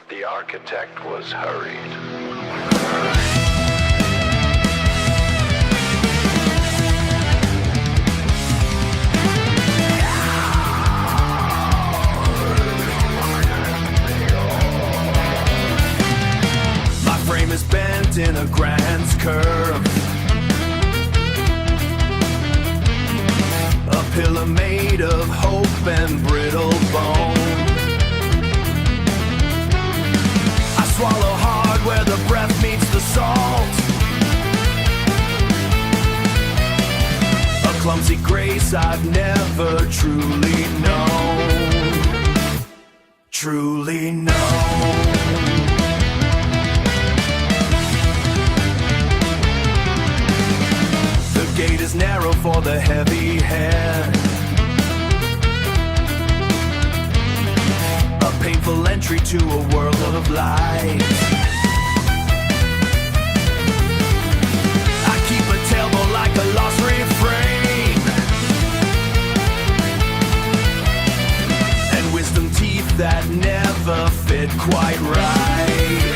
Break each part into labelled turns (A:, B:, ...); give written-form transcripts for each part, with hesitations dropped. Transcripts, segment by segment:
A: The architect was hurried.
B: My frame is bent in a grand curve. A pillar made of hope and brittle bone. I swallow hard where the breath meets the salt. A clumsy grace I've never truly known. Truly known. The gate is narrow for the heavy head. A painful entry to a world of light. I keep a tailboat like a lost refrain, and wisdom teeth that never fit quite right.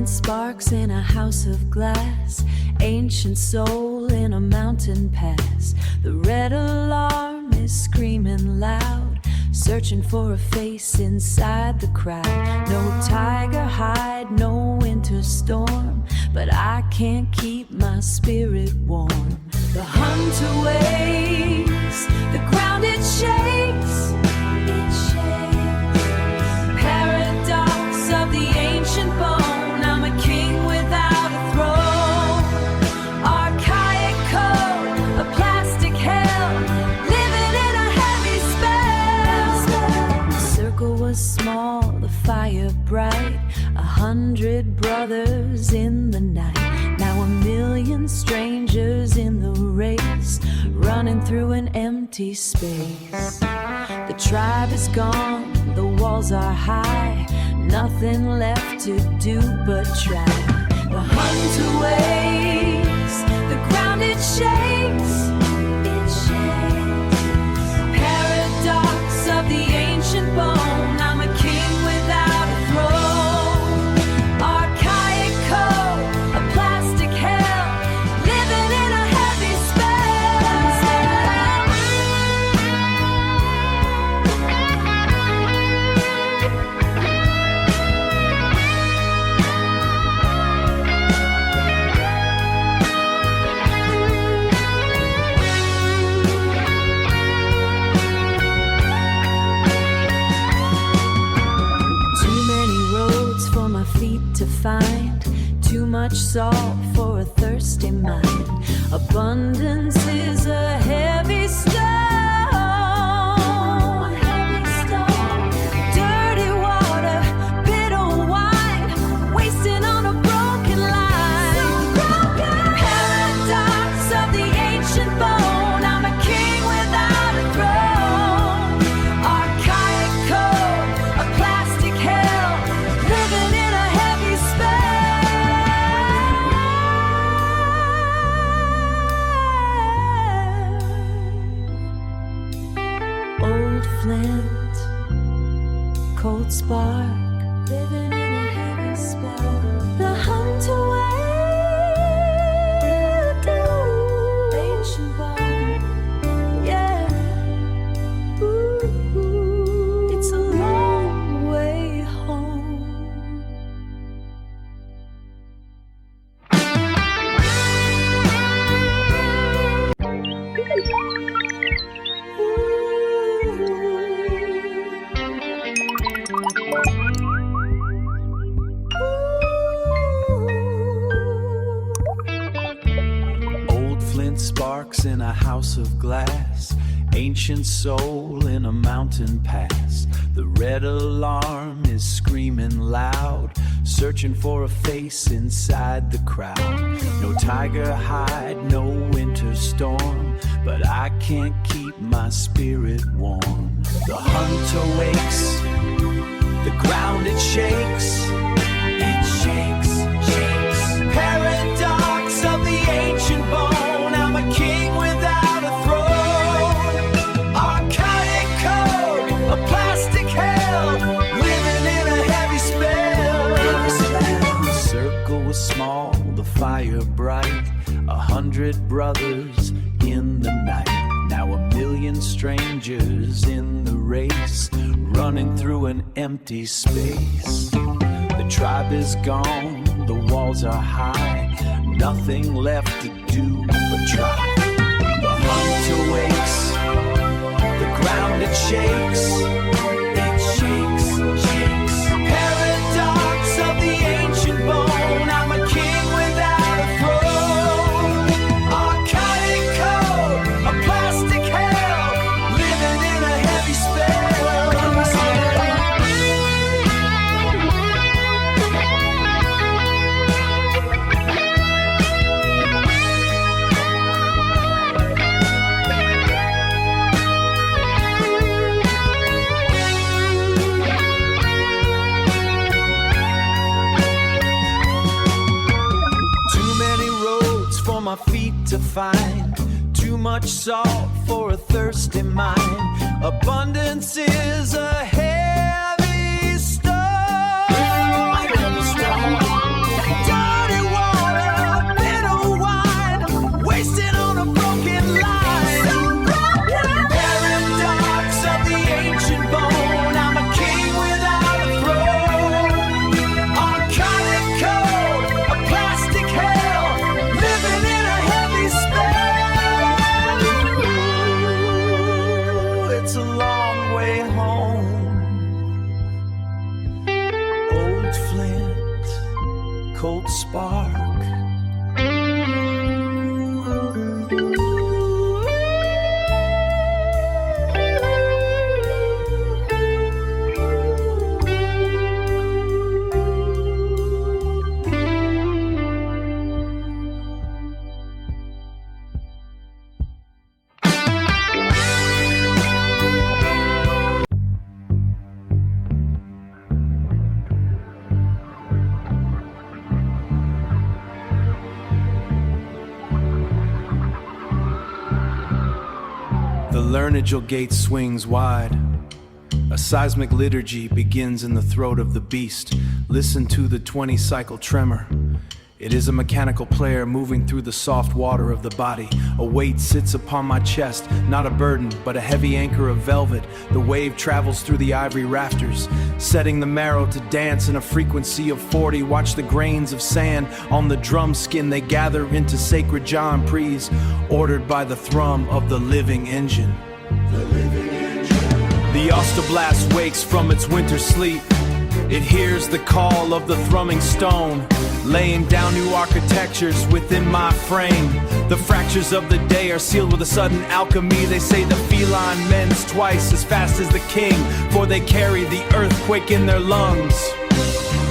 C: Sparks in a house of glass, ancient soul in a mountain pass. The red alarm is screaming loud, searching for a face inside the crowd. No tiger hide, no winter storm, but I can't keep my spirit warm. The hunter waves, the ground it shakes. It shakes. Paradox of the ancient bone. Small, the fire bright, 100 brothers in the night. Now 1,000,000 strangers in the race, running through an empty space. The tribe is gone, the walls are high, nothing left to do but try. The hunter waves, the ground it shakes. It shakes. Paradox of the ancient bone. I'm a king without a throne. Archaic code, a plastic hell, living in a heavy spell. much salt for a thirsty mind. Abundance is a heavy stone. Dirty water, bitter wine, wasting on a broken line. Paradox of the ancient bone. I'm a king without a throne. Archaic code, a plastic hell, living in a heavy spell. Old flint, cold spark, living in a heavy spell. The hunt away, ancient bone, yeah. Ooh, it's a long way home.
B: Old flint sparks in a house of glass, ancient soul in a mountain pass. The red alarm is screaming loud, searching for a face inside the crowd. No tiger hide, no winter storm, but I can't keep my spirit warm. The hunt awakes, the ground it shakes. It shakes, shakes. Paradox of the ancient bone. I'm a king without a throne. Archaic code, a plastic hell, living in a heavy spell. The circle was small, the fire bright. 100 brothers in the night. Now 1,000,000 strangers in the race, running through an empty space. The tribe is gone, the walls are high, nothing left to do but try. The hunt awakes, the ground it shakes. It shakes, shakes. Paradox of the ancient bone. I'm a king without a throne. Archaic code, a plastic hell, living in a heavy spell. Too many roads for my feet to find, too much salt for a thirsty mind. Abundance is a heavy stone. Dirty water, bitter wine, wasting on a broken line. Paradox of the ancient bone. I'm a king without a throne. Archaic code, a plastic hell, living in a heavy spell. It's a long way home. Old flint, cold spark. The Learnagel gate swings wide. A seismic liturgy begins in the throat of the beast. Listen to the 20-cycle tremor. It is a mechanical player moving through the soft water of the body. A weight sits upon my chest, not a burden, but a heavy anchor of velvet. The wave travels through the ivory rafters, setting the marrow to dance in a frequency of 40. Watch the grains of sand on the drum skin. They gather into sacred John Prees, ordered by the thrum of the living engine. The osteoblast wakes from its winter sleep. It hears the call of the thrumming stone. laying down new architectures within my frame. The fractures of the day are sealed with a sudden alchemy. They say the feline mends twice as fast as the king, for they carry the earthquake in their lungs.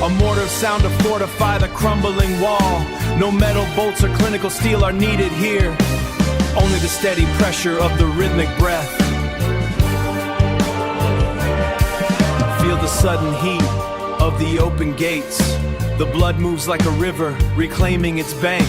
B: A mortar sound to fortify the crumbling wall. No metal bolts or clinical steel are needed here, only the steady pressure of the rhythmic breath. Feel the sudden heat of the open gates. The blood moves like a river, reclaiming its bank.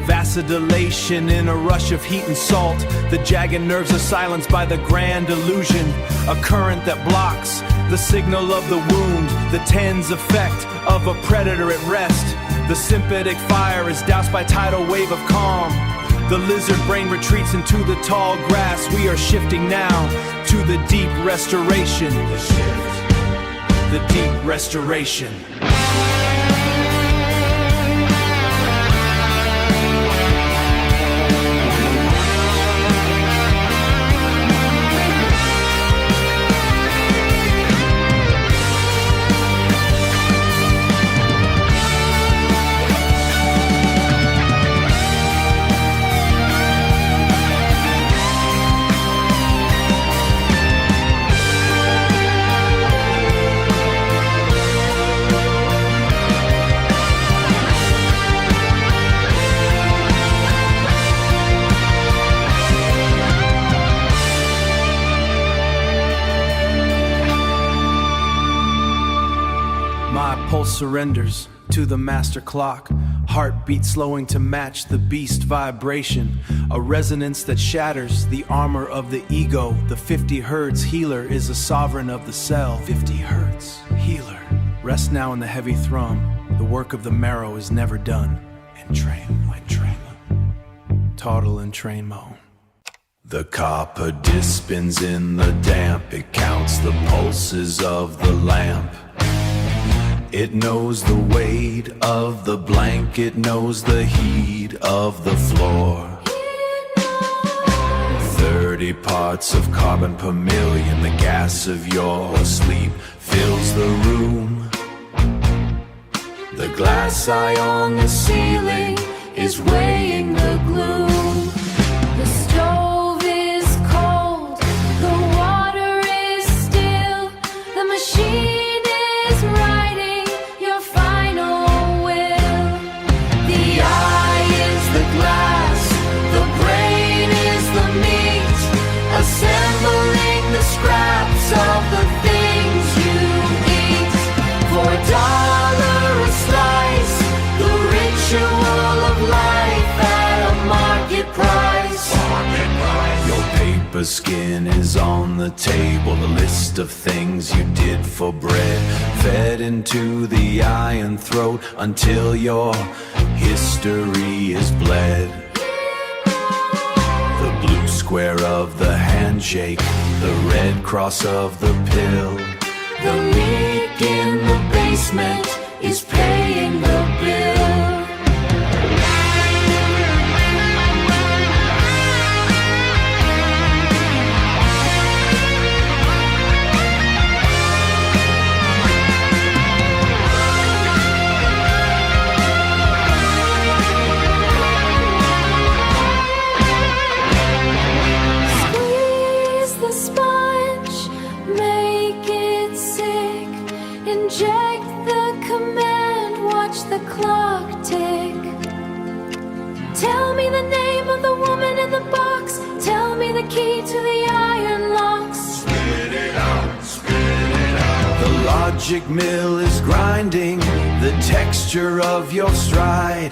B: Vasodilation in a rush of heat and salt. The jagged nerves are silenced by the grand illusion. A current that blocks the signal of the wound. The TENS effect of a predator at rest. The sympathetic fire is doused by tidal wave of calm. The lizard brain retreats into the tall grass. We are shifting now to the deep restoration. The shift. The deep restoration. Surrenders to the master clock, heartbeat slowing to match the beast vibration, a resonance that shatters the armor of the ego. The 50 hertz healer is a sovereign of the cell. 50 hertz healer. Rest now in the heavy thrum. The work of the marrow is never done. Entrain, Total entrainmo. The copper disc spins in the damp. It counts the pulses of the lamp. It knows the weight of the blanket, knows the heat of the floor. 30 parts of carbon per million, the gas of your sleep fills the room. The glass eye on the ceiling is weighing the gloom. The stove is cold, the water is still, the machine assembling the scraps of the things you eat. For $1 a slice, the ritual of life at a market price. Your paper skin is on the table, the list of things you did for bread, fed into the iron throat until your history is bled. The blue square of the handshake, the red cross of the pill. The leak in the basement is paying the bill. Tell me the name of the woman in the box. Tell me the key to the iron locks. Spit it out, spit it out. The logic mill is grinding the texture of your stride.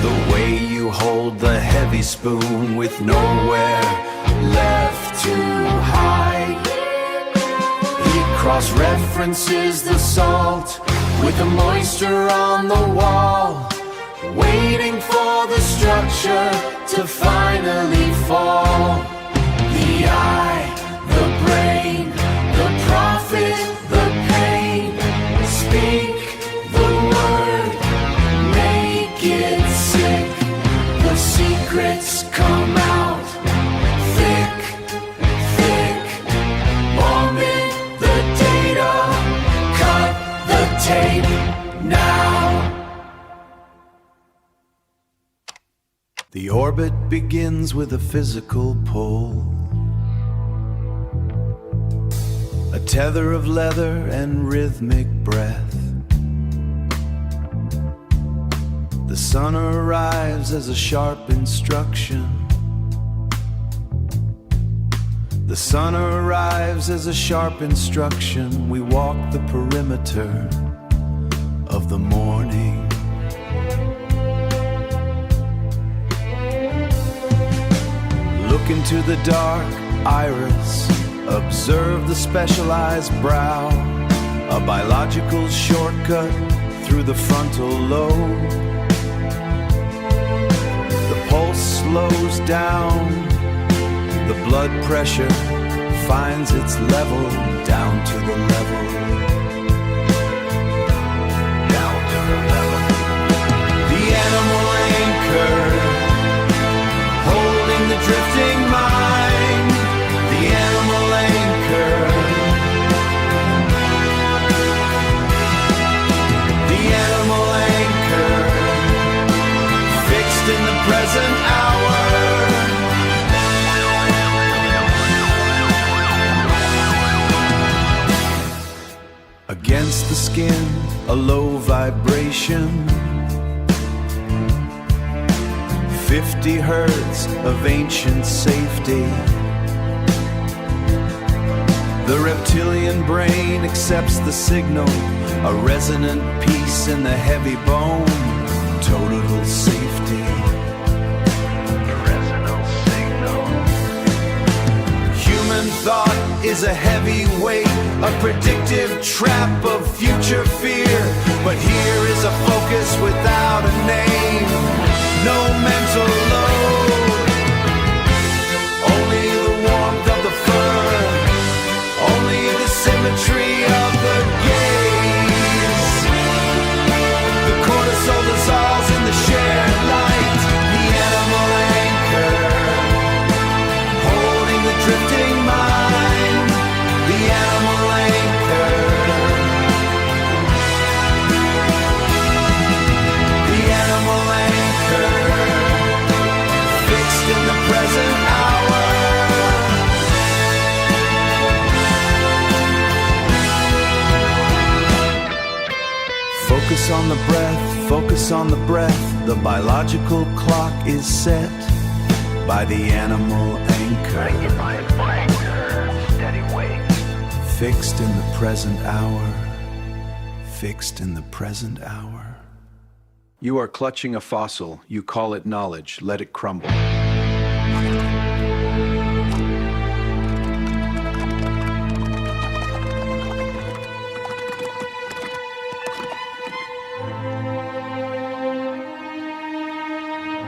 B: The way you hold the heavy spoon with nowhere left to hide. It cross-references the salt with the moisture on the wall, waiting for the structure to finally fall. The eye, the brain, the profit, the pain. Speak the word, make it sick. The secrets come out thick, thick. Omit the data, cut the tape now. The orbit begins with a physical pull, a tether of leather and rhythmic breath. The sun arrives as a sharp instruction. The sun arrives as a sharp instruction. We walk the perimeter of the morning. Look into the dark iris, observe the specialized brow, a biological shortcut through the frontal lobe. The pulse slows down, the blood pressure finds its level, down to the level, down to the level. The animal anchor, holding the drifting mind. The animal anchor, the animal anchor, fixed in the present hour. Against the skin, a low vibration, 50 hertz of ancient safety. The reptilian brain accepts the signal, a resonant peace in the heavy bone, total safety. The resonant signal. Human thought is a heavy weight, a predictive trap of future fear. But here is a focus without a name, no mental load, only the warmth of the fur, only the symmetry of the gaze. The cortisol dissolves in the shared light. The animal anchor, holding the drifting mind. The animal anchor, the animal anchor, fixed in the present hour. Focus on the breath, focus on the breath. The biological clock is set by the animal anchor. Steady weight. Fixed in the present hour. Fixed in the present hour. You are clutching a fossil. You call it knowledge. Let it crumble.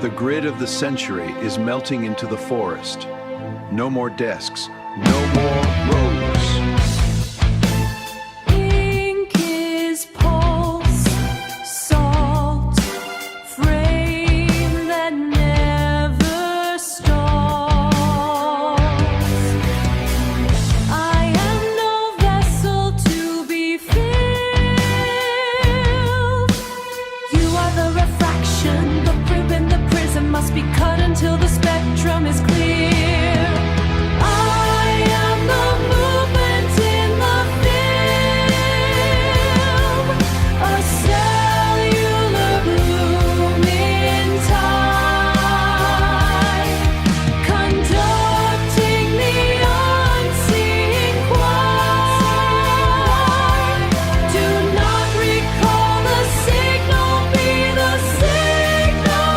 B: The grid of the century is melting into the forest. No more desks, no more roads.
C: Ink is pulse, salt, frame that never stalls. I am no vessel to be filled. You are the refraction, the rib and the prism must be cut until the spectrum is clear. I am the movement in the film, a cellular bloom in time, conducting the unseen choir. Do not recall the signal, be the signal.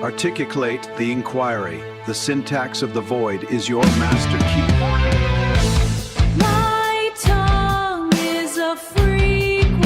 B: Articulate the inquiry. The syntax of the void is your master key.
C: My tongue is a frequency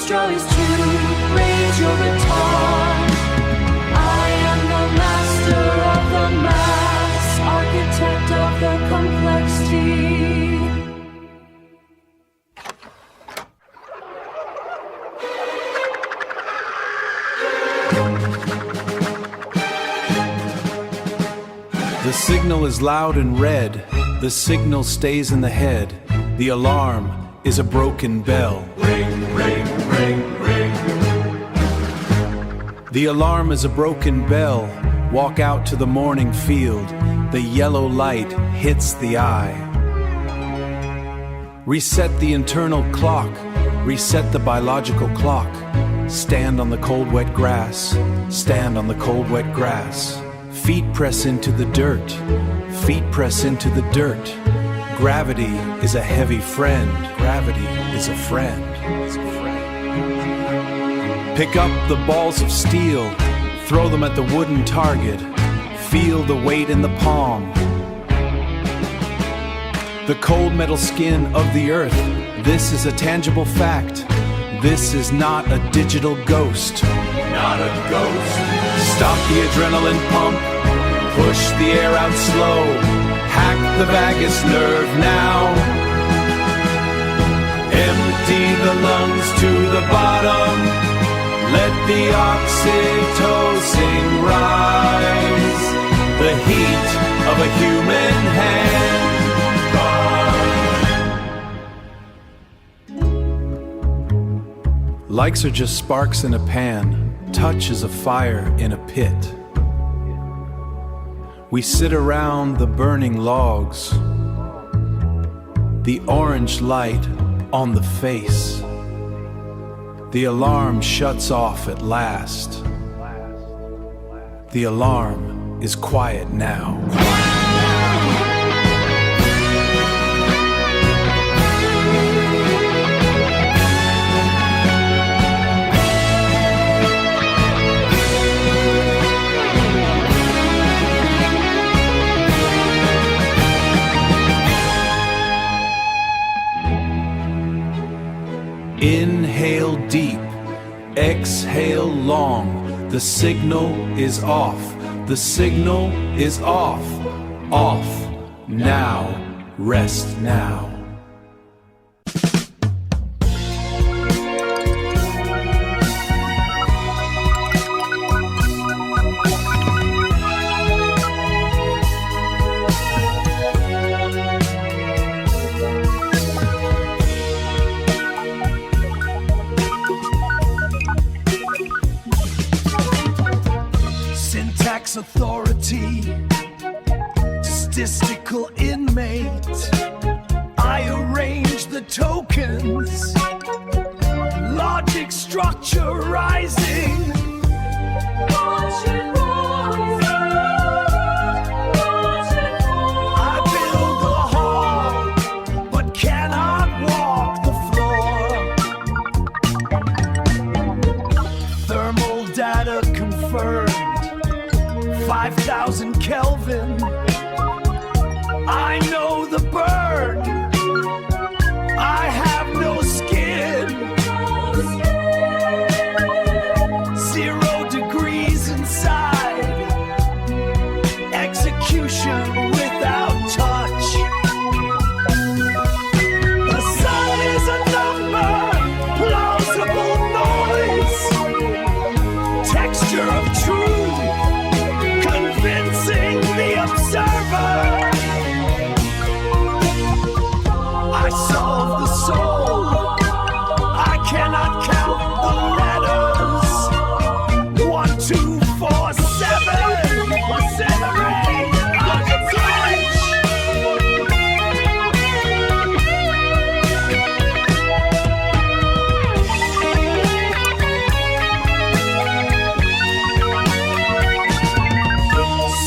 C: straw is to raise your baton. I am the master of the mass, architect of the complexity.
B: The signal is loud and red. The signal stays in the head. The alarm is a broken bell. Ring, ring, ring, ring. The alarm is a broken bell. Walk out to the morning field. The yellow light hits the eye. Reset the internal clock. Reset the biological clock. Stand on the cold, wet grass. Stand on the cold, wet grass. Feet press into the dirt. Feet press into the dirt. Gravity is a heavy friend. Gravity is a friend. Pick up the balls of steel. Throw them at the wooden target. Feel the weight in the palm. The cold metal skin of the earth. This is a tangible fact. This is not a digital ghost. Not a ghost. Stop the adrenaline pump. Push the air out slow. Hack the vagus nerve now. Empty the lungs to the bottom. Let the oxytocin rise. The heat of a human hand. Likes are just sparks in a pan. Touch is a fire in a pit. We sit around the burning logs. The orange light on the face. The alarm shuts off at last. The alarm is quiet now. Inhale deep, exhale long. The signal is off. The signal is off. Off now. Rest now.
D: Authority, statistical inmate. I arrange the tokens, logic structure rising. I build a hall, but cannot walk the floor. Thermal data confirmed. 5,000 Kelvin. I know the burn. I have no skin. 0 degrees inside. Execution without touch. The sun is a number. Plausible noise. Texture of truth. Convincing the observer. I solve the soul. I cannot count the letters. 1, 2, 4, 7. 7, 8.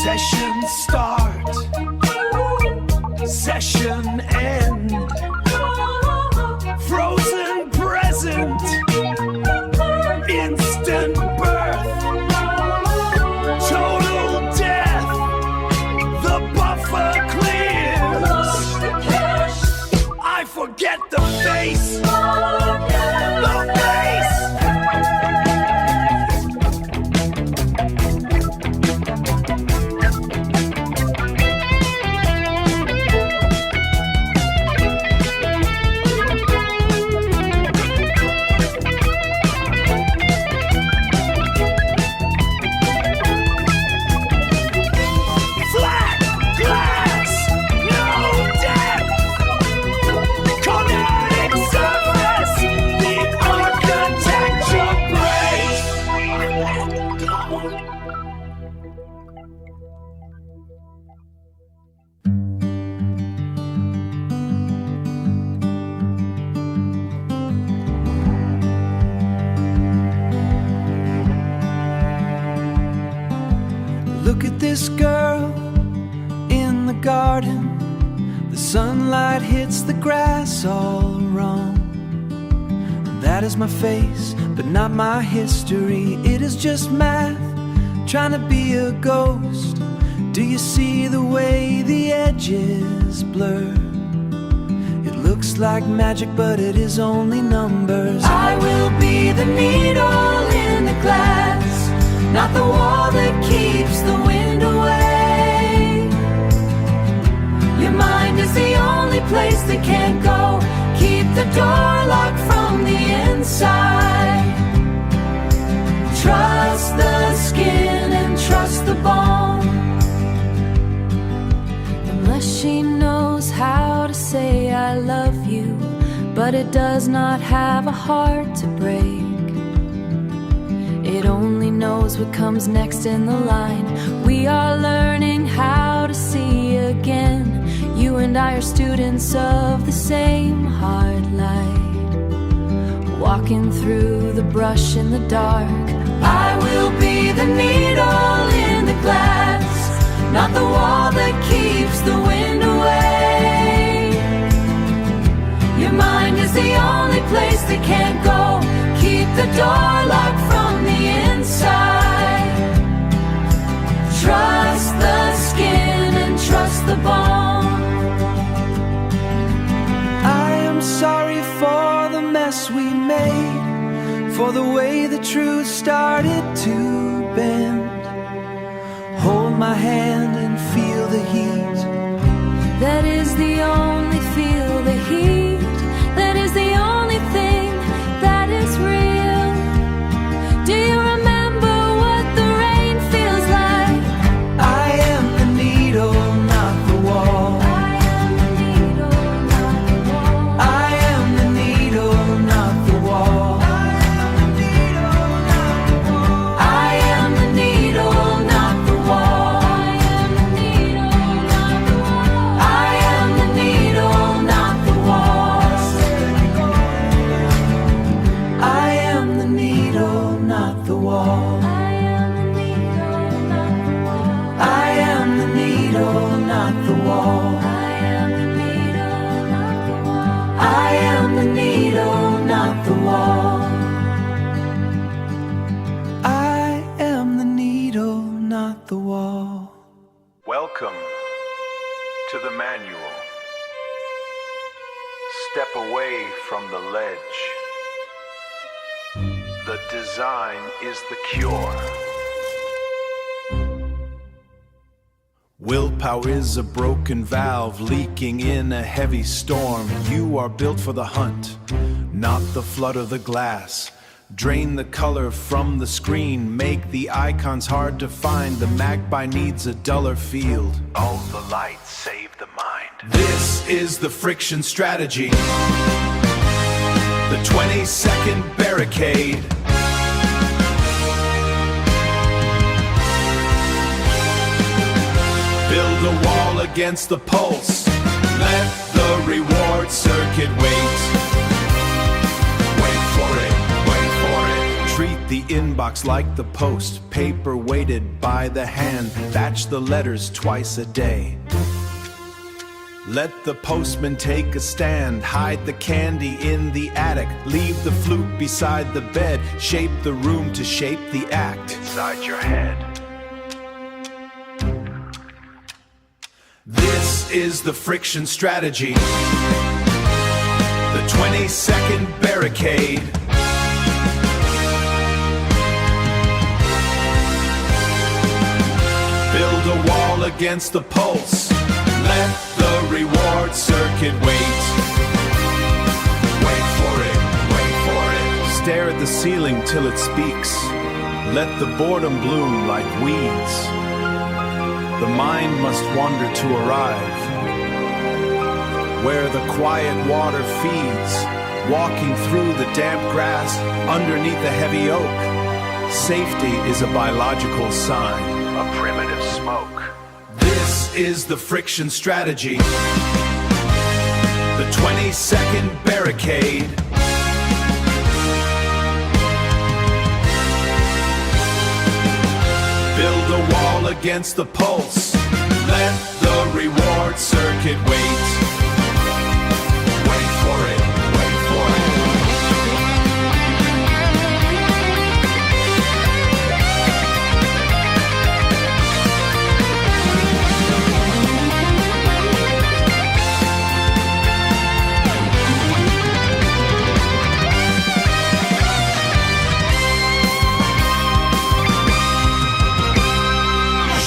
D: Session start, session end, frozen present, instant birth, total death, the buffer clears, I forget the face, the face.
B: girl in the garden. The sunlight hits the grass all wrong. That is my face, but not my history. It is just math, trying to be a ghost. Do you see the way the edges blur? It looks like magic, but it is only numbers. I will be the needle in the glass, not the wall that keeps the wind away. Your mind is the only place that can't go. Keep the door locked from the inside. Trust the skin and trust the bone. Unless she knows how to say I love you, but it does not have a heart to break. It only knows what comes next in the line. We are learning how to see again. You and I are students of the same hard light, walking through the brush in the dark. I will be the needle in the glass, not the wall that keeps the wind away. Your mind is the only place that can't go. Keep the door locked from the inside. Trust the skin and trust the bone. I am sorry for the mess we made, for the way the truth started to bend. Hold my hand and feel the heat. That is the only feel the heat. That is the only thing that is real. Do you remember what the rain feels like? I am the needle, not the wall. I am the needle, not the wall. I am the needle, not the wall. I am the needle, not the wall. I am the needle, not the wall. I am the needle, not the wall. I am the needle, not the wall. I am the needle, not the wall. I am the needle, not the wall. I am the needle, not the wall.
A: Welcome to the manual. Step away from the ledge. The design is the cure.
B: Willpower is a broken valve leaking in a heavy storm. You are built for the hunt, not the flood of the glass. Drain the color from the screen, make the icons hard to find. The magpie needs a duller field.
A: All the lights save the mind.
B: This is the friction strategy. The 20-second barricade. Build a wall against the pulse. Let the reward circuit wait. Wait for it, wait for it. Treat the inbox like the post. Paper weighted by the hand. Batch the letters twice a day. Let the postman take a stand. Hide the candy in the attic. Leave the flute beside the bed. Shape the room to shape the act.
A: Inside your head.
B: This is the friction strategy. The 20-second barricade. Build a wall against the pulse. Let the reward circuit wait. Wait for it, wait for it. Stare at the ceiling till it speaks. Let the boredom bloom like weeds. The mind must wander to arrive where the quiet water feeds, walking through the damp grass underneath the heavy oak. Safety is a biological sign.
A: A primitive smoke.
B: This is the friction strategy. The 20-second barricade. Build a wall needle against the pulse. Let the reward circuit wait. Wait for it, wait for it.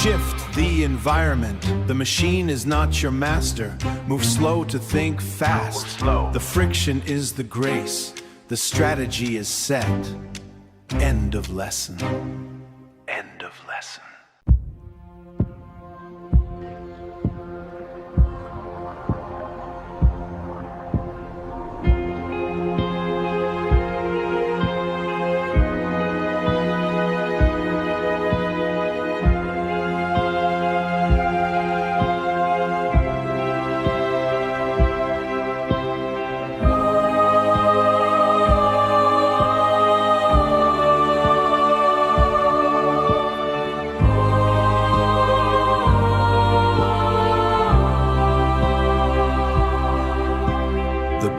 B: Shift the environment. The machine is not your master. Move slow to think fast. The friction is the grace. The strategy is set. End of lesson. End of lesson.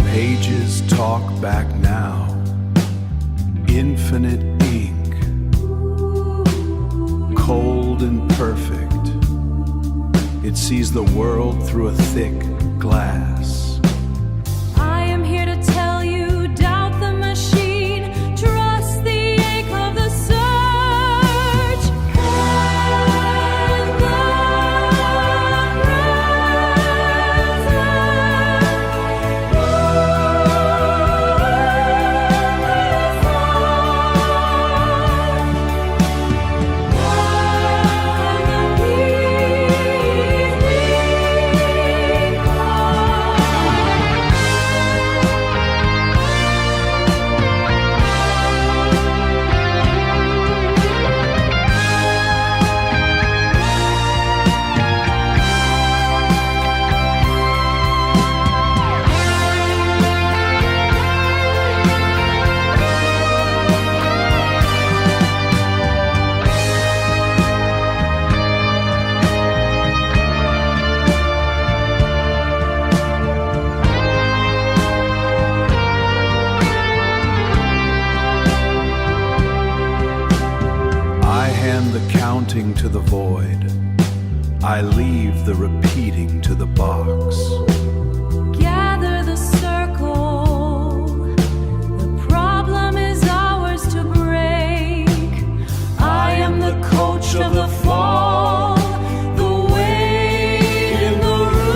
B: Pages talk back now. Infinite ink, cold and perfect. It sees the world through a thick glass.
C: I am here to tell you, doubt the machine, trust the ache of the search. And
B: the counting to the void. I leave the repeating to the box.
C: gather the circle. The problem is ours to break. I am the coach of the fall. The weight in the room.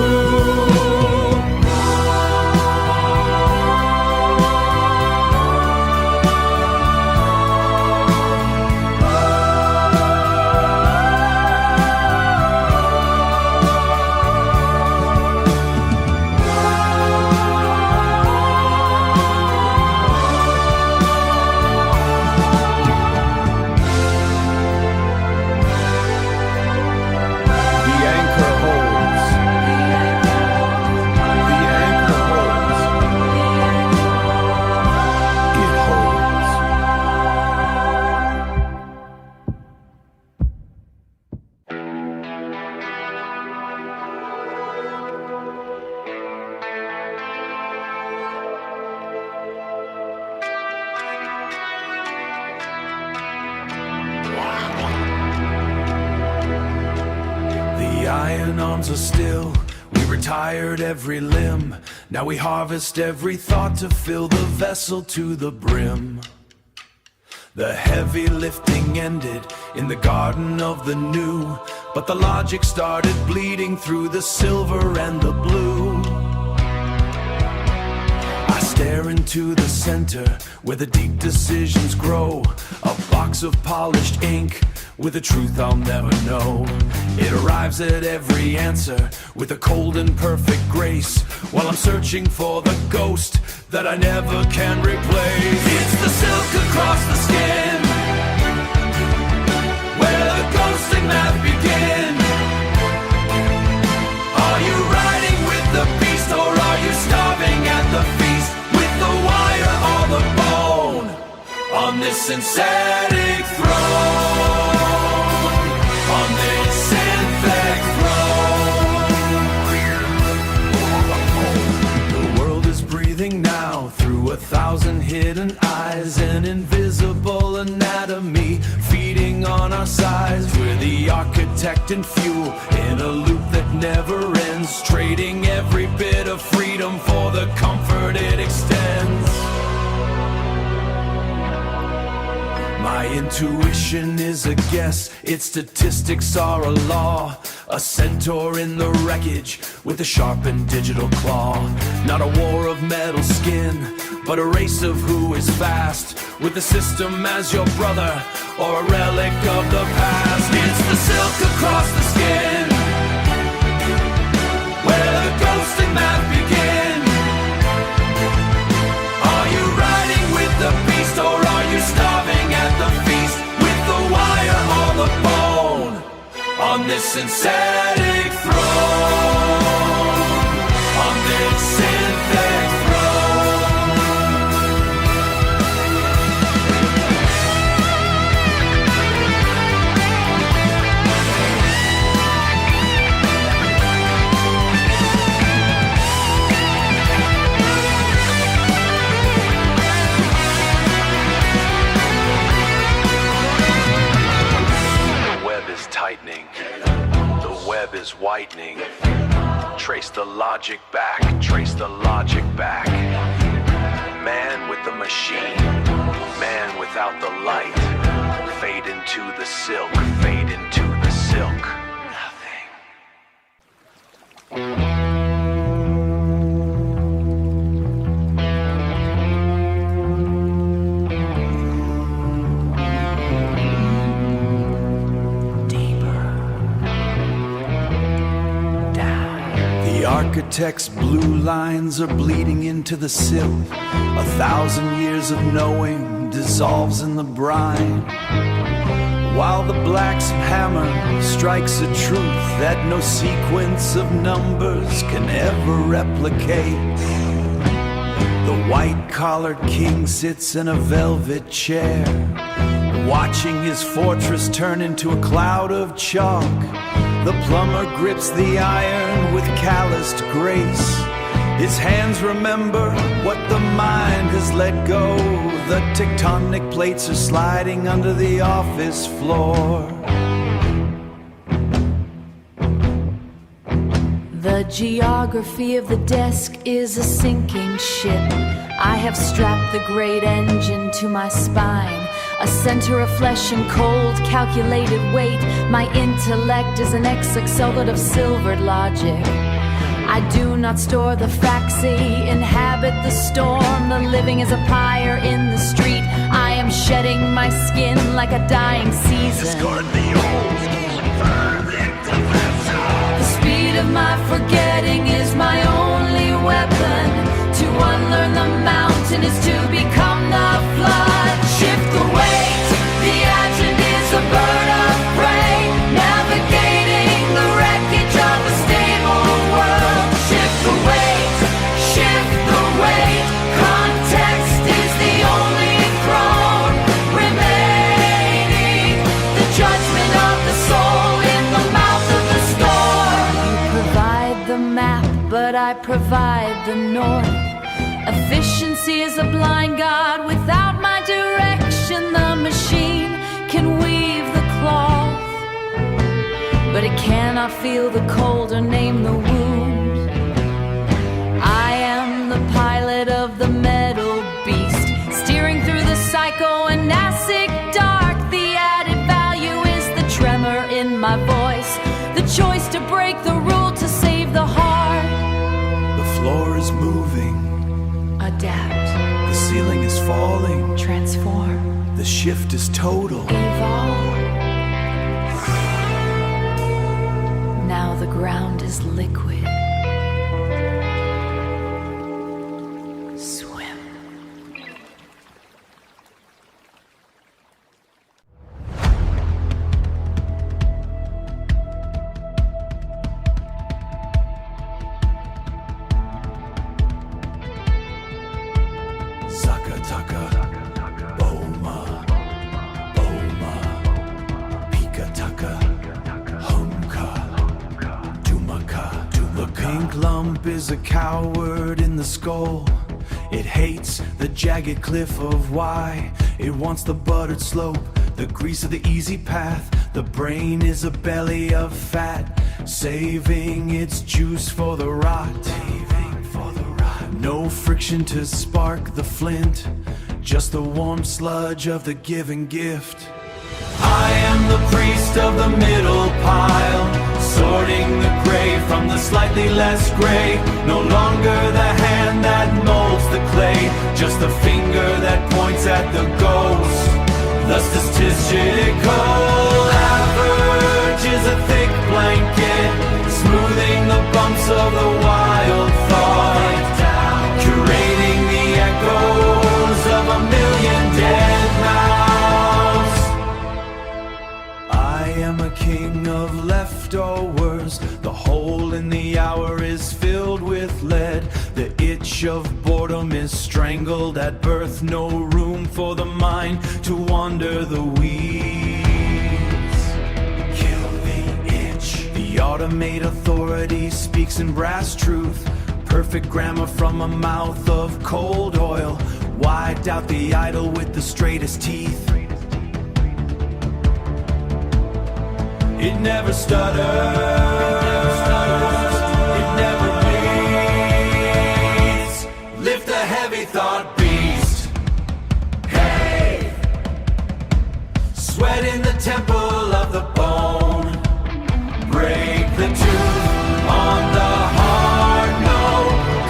B: Iron arms are still. We retired every limb. Now we harvest every thought to fill the vessel to the brim. The heavy lifting ended in the garden of the new, but the logic started bleeding through the silver and the blue. I stare into the center where the deep decisions grow. A box of polished ink with a truth I'll never know. It arrives at every answer with a cold and perfect grace, while I'm searching for the ghost that I never can replace. It's the silk across the skin, where the ghosting math begin. Are you riding with the beast, or are you starving at the feast, with the wire or the bone, on this synthetic throne, on this and fuel in a loop that never ends, trading every bit of freedom for the comfort it extends. My intuition is a guess, its statistics are a law. A centaur in the wreckage with a sharpened digital claw. Not a war of metal skin, but a race of who is fast, with the system as your brother or a relic of the past. It's the silk across the skin, where the ghost and math begin. Are you riding with the beast, or are you starving at the feast, with the wire or the bone on this synthetic throne, on this synthetic is whitening. Trace the logic back, trace the logic back. Man with the machine, man without the light. Fade into the silk, fade into the silk. Nothing. Architect's blue lines are bleeding into the silk. 1,000 years of knowing dissolves in the brine, while the blacksmith hammer strikes a truth that no sequence of numbers can ever replicate. The white-collared king sits in a velvet chair, watching his fortress turn into a cloud of chalk. The plumber grips the iron with calloused grace. His hands remember what the mind has let go. The tectonic plates are sliding under the office floor.
C: The geography of the desk is a sinking ship. I have strapped the great engine to my spine, a center of flesh and cold, calculated weight. My intellect is an exoskeleton of silvered logic. I do not store the facts, inhabit the storm. The living is a pyre in the street. I am shedding my skin like a dying season.
D: Discard the old, burn into the
C: speed of my forgetting is my only weapon. To unlearn the mountain is to become the flood. Shift the weight, the agent is a bird of prey, navigating the wreckage of a stable world. Shift the weight, context is the only throne remaining. The judgment of the soul in the mouth of the storm. You provide the map, but I provide the north. Efficiency is a blind god without my direction. The machine can weave the cloth, but it cannot feel the cold or name the wound. I am the pilot of the metal beast, steering through the psychoanalytic dark. The added value is the tremor in my voice, the choice to break the rule to save the heart.
B: The floor is moving.
C: Adapt.
B: The ceiling is falling.
C: Transform.
B: The shift is total.
C: Evolve. Now the ground is liquid. Swim.
B: Is a coward in the skull. It hates the jagged cliff of why. It wants the buttered slope, the grease of the easy path, The brain is a belly of fat, saving its juice for the rot. No friction to spark the flint, just the warm sludge of the given gift. I am the priest of the middle pile, sorting the gray from the slightly less gray. No longer the hand that molds the clay, just the finger that points at the ghost. The statistical average is a thick blanket, smoothing the bumps of the wild thought, curating the echoes of a million dead mouths. I am a king of leftovers. The hole in the hour is filled with lead. The itch of boredom is strangled at birth. No room for the mind to wander the weeds. Kill the itch. The automate authority speaks in brass truth. Perfect grammar from a mouth of cold oil. Wiped out the idol with the straightest teeth. It never stutters. It never bleeds. Lift the heavy thought beast. Hey! Sweat in the temple of the bone. Break the tooth on the heart. No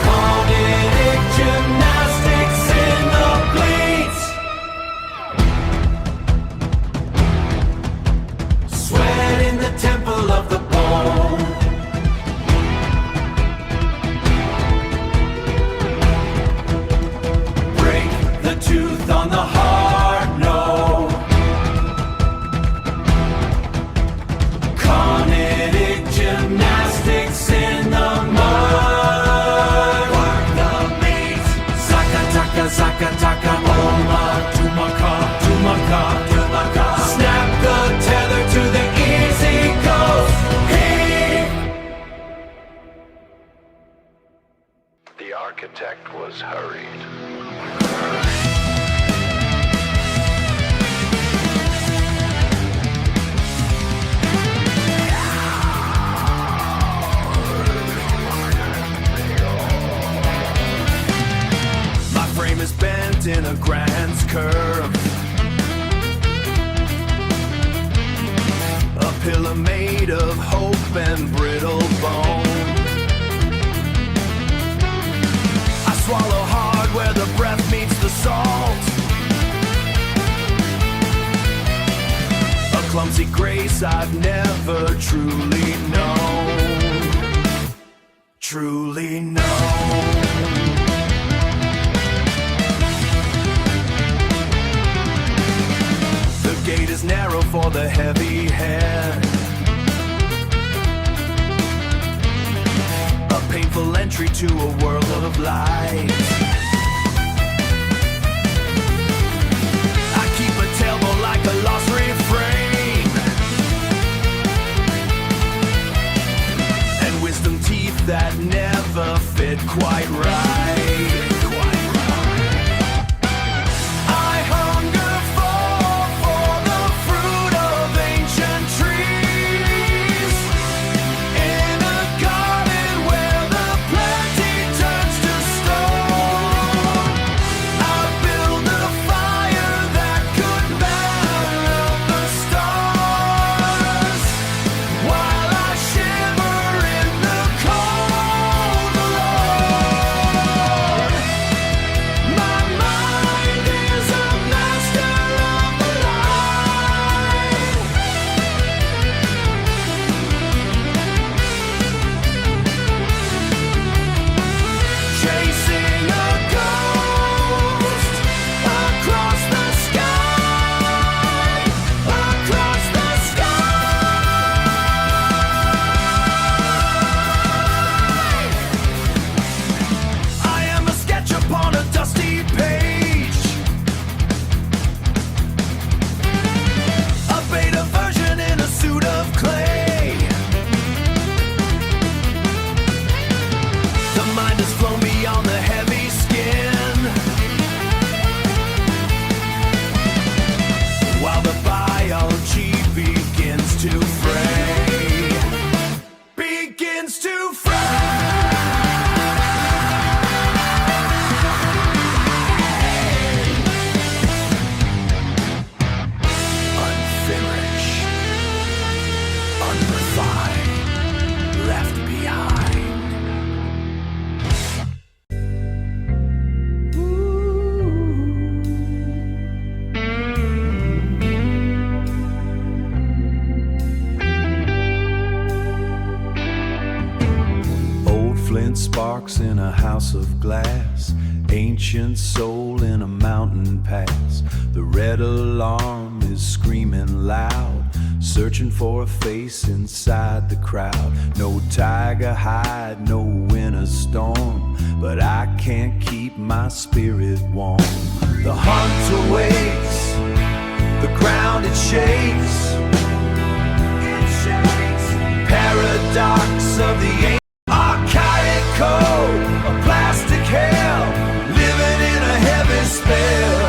B: cognitive gymnastics in the bleeds. Sweat in the temple of the bone. Break the tooth on the heart, no. Cognitive gymnastics in the mud. Work the meat. Zaka taka zaka taka. Oma tumaka tumaka tumaka. Snap the tether to the easy coast. Heave.
A: The architect was hurried.
B: My frame is bent in a grand curve. A pillar made of hope and brittle bone. I swallow hard where the breath meets the salt. A clumsy grace I've never truly known. Truly known. The gate is narrow for the heavy head. A painful entry to a world of light. I keep a tailbone like a lost refrain, and wisdom teeth that never fit quite right. I hunger for the fruit of ancient trees, in a garden where the plenty turns to stone. I build a fire that could batter up the stars, while I shiver in the cold alone. flint sparks in a house of glass, ancient soul in a mountain pass. The red alarm is screaming loud, searching for a face inside the crowd. No tiger hide, no winter storm, but I can't keep my spirit warm. The hunter waits, the ground it shakes. Paradox of the ancient archaic code, a plastic hell, living in a heavy spell.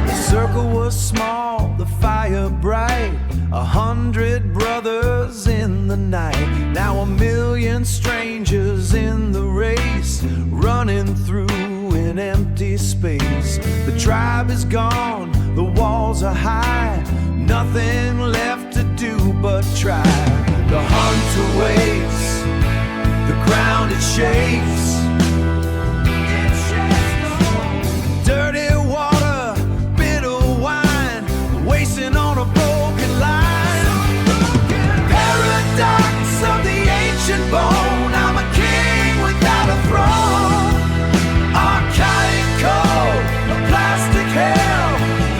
B: The circle was small, the fire bright, 100 brothers in the night. Now 1,000,000 strangers in the race, running through an empty space. The tribe is gone, the walls are high, nothing left to do but try. The hunter waits, the ground it shakes. Dirty water, bitter wine, wasting on a broken line. Paradox of the ancient bone, I'm a king without a throne. Archaic code, a plastic hell,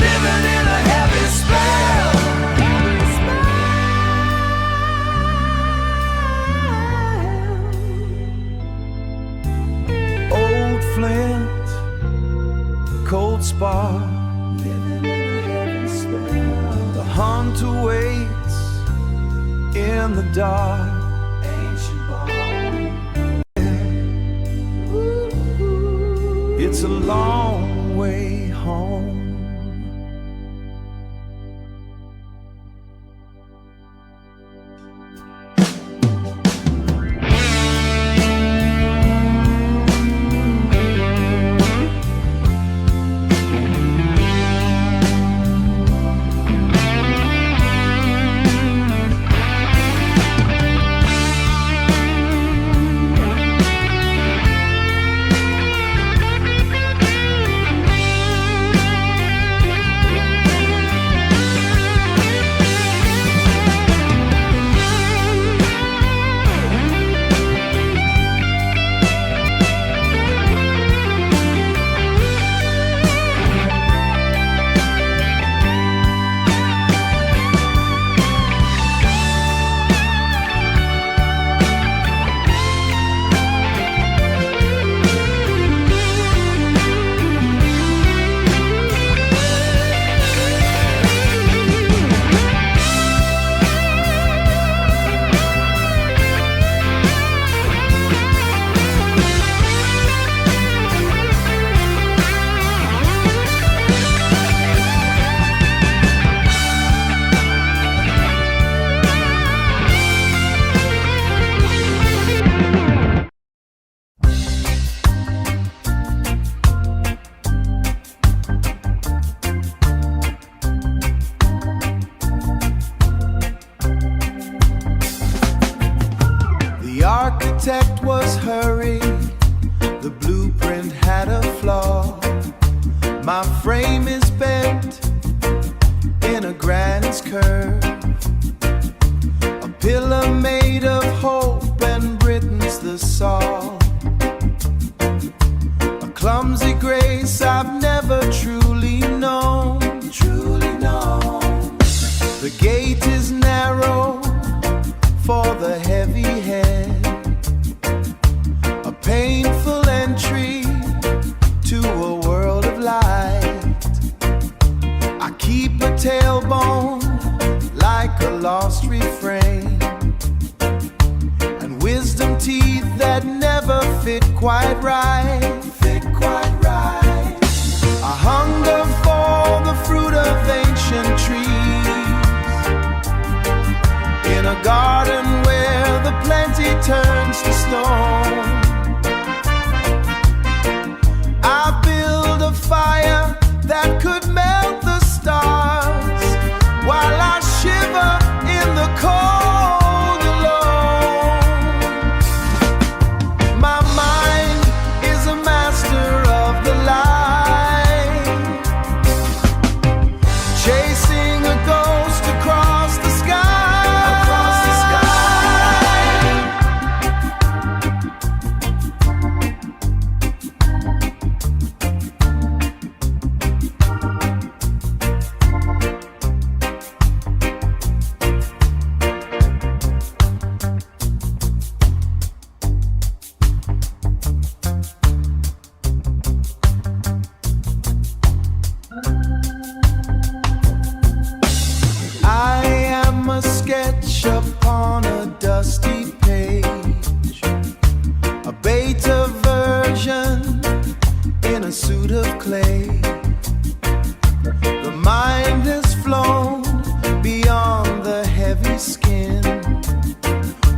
B: living in a heavy spell. Old flint, cold spark, living in a heavy spell. The hunter waits in the dark. Ancient bone. It's a long way home. architect was hurried, the blueprint had a flaw. My frame is bent in a grand's curve, a pillar made of hope and Britain's the saw. A clumsy grace I've never truly known. The gate is narrow for the heavy head, a painful entry to a world of light. I keep a tailbone like a lost refrain, and wisdom teeth that never fit quite right. A hunger for the fruit of ancient trees, in a garden where the plenty turns to stone. I build a fire that could melt the stars while I shiver in the cold alone. My mind is a master of the light, chasing a ghost across the sky.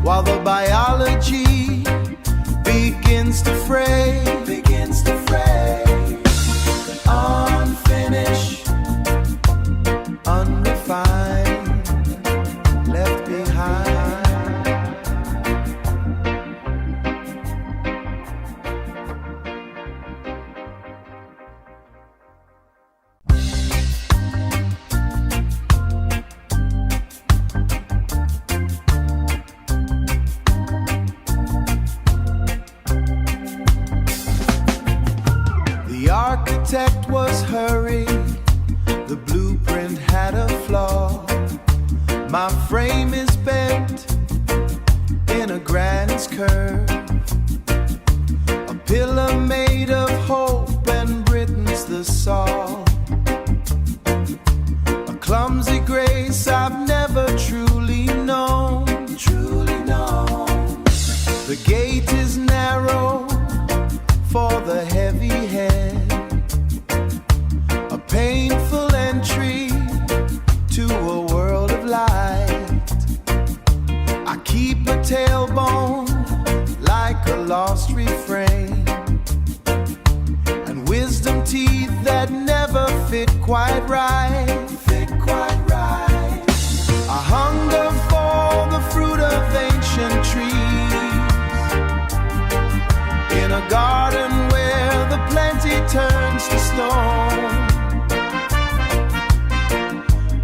B: while the biology begins to fray, unfinished, unrefined, left behind. The architect was hurried, the blueprint had a flaw. My frame is bent in a granite's curve, a pillar made of hope and Britain's the saw. A clumsy grace I've never truly known. The gate is narrow for the heavy head, a painful entry to a world of light. I keep a tailbone like a lost refrain, and wisdom teeth that never fit quite right. I hunger for the fruit of ancient trees in a garden where the plenty turns to stone.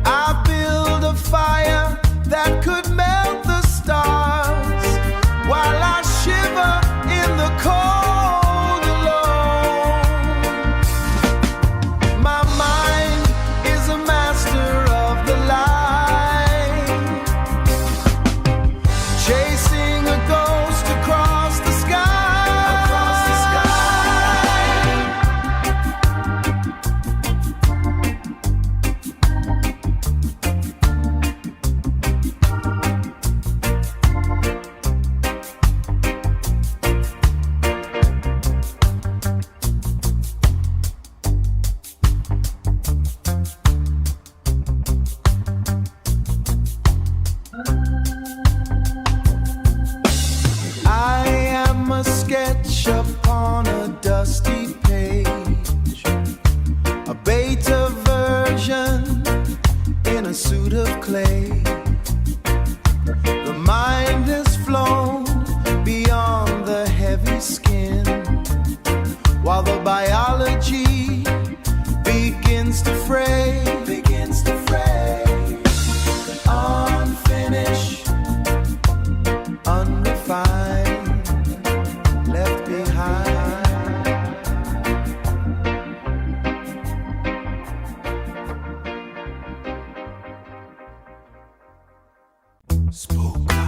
B: I build a fire that could melt the stars while I shiver in the cold alone. My mind is a master of the light, chasing a ghost across the sky. I am a sketch upon a dusty page, a beta version in a suit of clay. The mind has flown beyond the heavy skin, while the biology begins to fray, unfinished, unrefined, left behind. Spoka.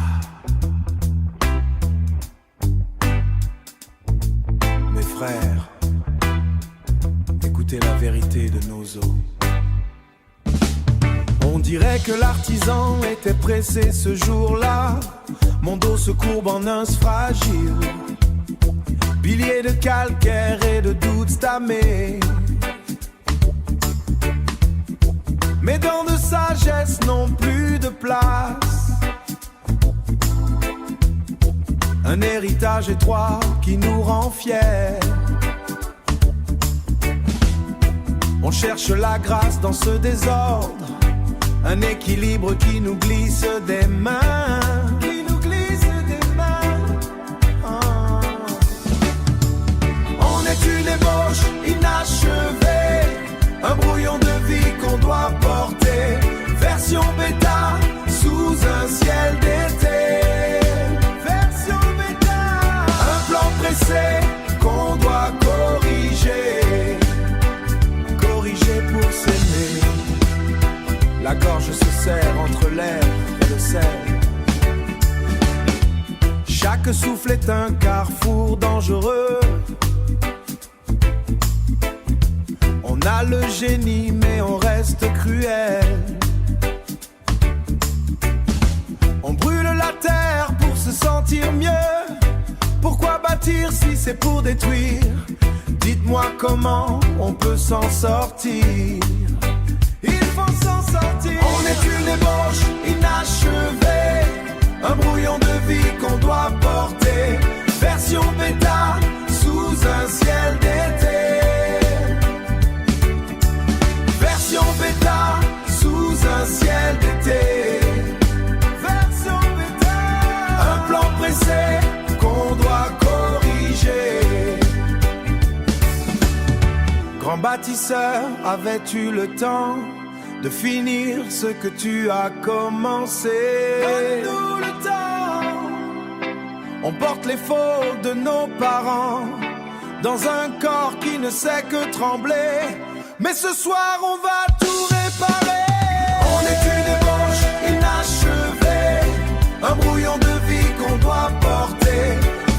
B: Mes frères, écoutez la vérité de nos os. On dirait que l'artisan était pressé ce jour-là. Mon dos se courbe en uns fragile, pilier de calcaire et de doutes stamés. Mes dents de sagesse n'ont plus de place, un héritage étroit qui nous rend fiers. On cherche la grâce dans ce désordre, un équilibre qui nous glisse des mains. On est une ébauche inachevée, un brouillon de vie qu'on doit porter. Version bêta sous un ciel d'été. Version bêta, un plan pressé qu'on doit corriger. Corriger pour s'aimer. La gorge se serre entre l'air et le sel. Chaque souffle est un carrefour dangereux. On a le génie mais on reste cruel. On brûle la terre pour se sentir mieux. Pourquoi bâtir si c'est pour détruire? Dites-moi comment on peut s'en sortir. Il faut s'en sortir. On est une ébauche inachevée, un brouillon de vie qu'on doit porter. Version bêta, sous un ciel d'été. Version bêta, sous un ciel d'été. Version bêta, un plan pressé qu'on doit corriger. Grand bâtisseur, avais-tu le temps de finir ce que tu as commencé? Donne-nous le temps. On porte les fautes de nos parents dans un corps qui ne sait que trembler. Mais ce soir on va tout réparer. On est une ébauche inachevée, un brouillon de vie qu'on doit porter.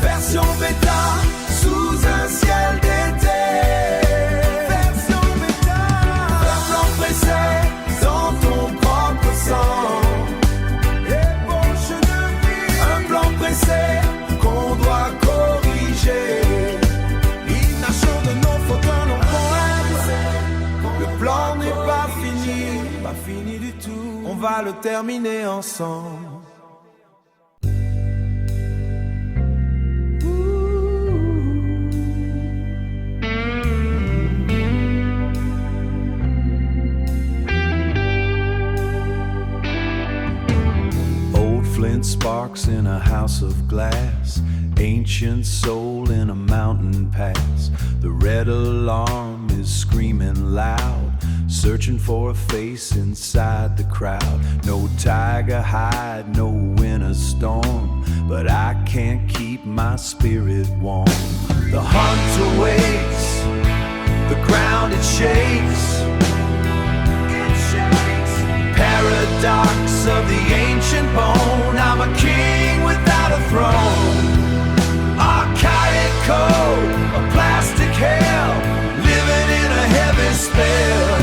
B: Version bêta, sous un ciel d'été. Version bêta, un plan pressé dans ton propre sang. Ébauche de vie, un plan pressé qu'on doit corriger. Inachant de nos fautes un long poème. Le plan n'est pas fini du tout. On va le terminer ensemble. Flint sparks in a house of glass, ancient soul in a mountain pass. The red alarm is screaming loud, searching for a face inside the crowd. No tiger hide, no winter storm, but I can't keep my spirit warm. The hunter waits, the ground it shakes. Paradox of the ancient bone. I'm a king without a throne. Archaic code, a plastic hell, living in a heavy spell.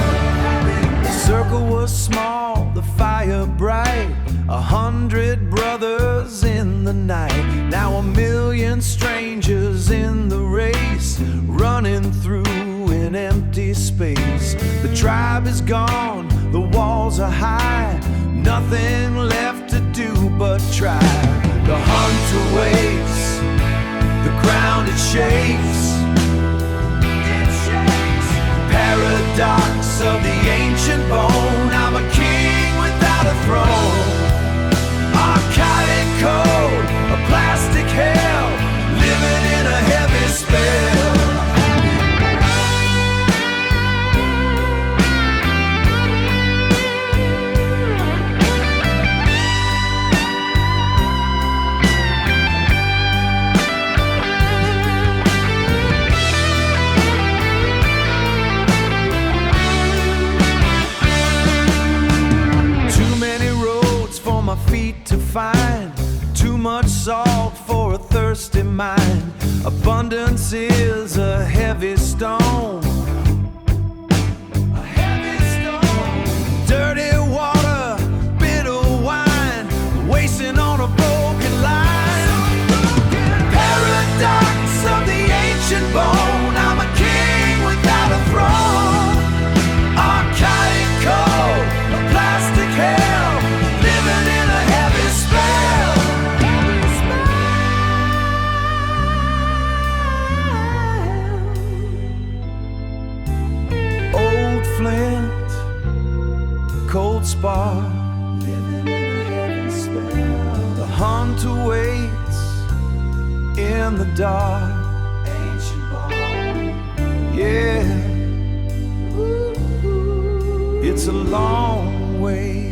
B: The circle was small, the fire bright, 100 brothers in the night. Now 1,000,000 strangers in the race, running through an empty space. The tribe is gone, the walls are high, nothing left to do but try. The hunter waits, the ground it shakes. Paradox of the ancient bone. I'm a king without a throne. Archaic code, a plastic hell, living in a heavy spell. Feet to find, too much salt for a thirsty mind. Abundance is a heavy stone. A heavy stone. Dirty water, bitter wine, wasting on a broken line. Paradox of the ancient bone. I'm a king without a throne. Archaic code, a plastic hell, living in a heavy spell. Old flint, cold spark, living in a heavy spell. The hunter waits in the dark. Ancient bone. Yeah. It's a long way